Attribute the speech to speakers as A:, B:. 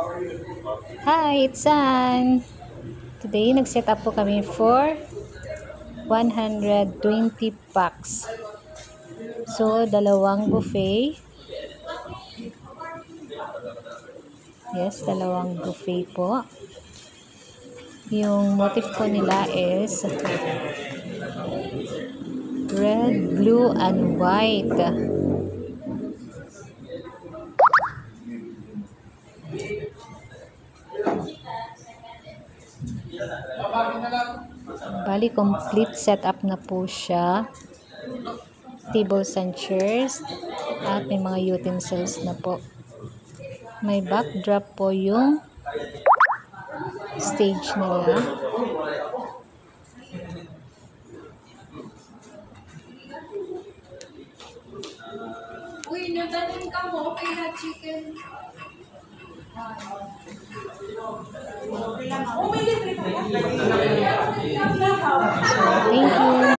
A: Hi, it's San. Today, nag-set up po kami for 120 packs. So, dalawang buffet. Yes, dalawang buffet po. Yung motif po nila is red, blue, and white. Bali, complete setup na po siya. Tables and chairs. At may mga utensils na po. May backdrop po yung stage nila.
B: Uy, nadanin ka mo. Okay na chicken. Oh, may libre ka ba?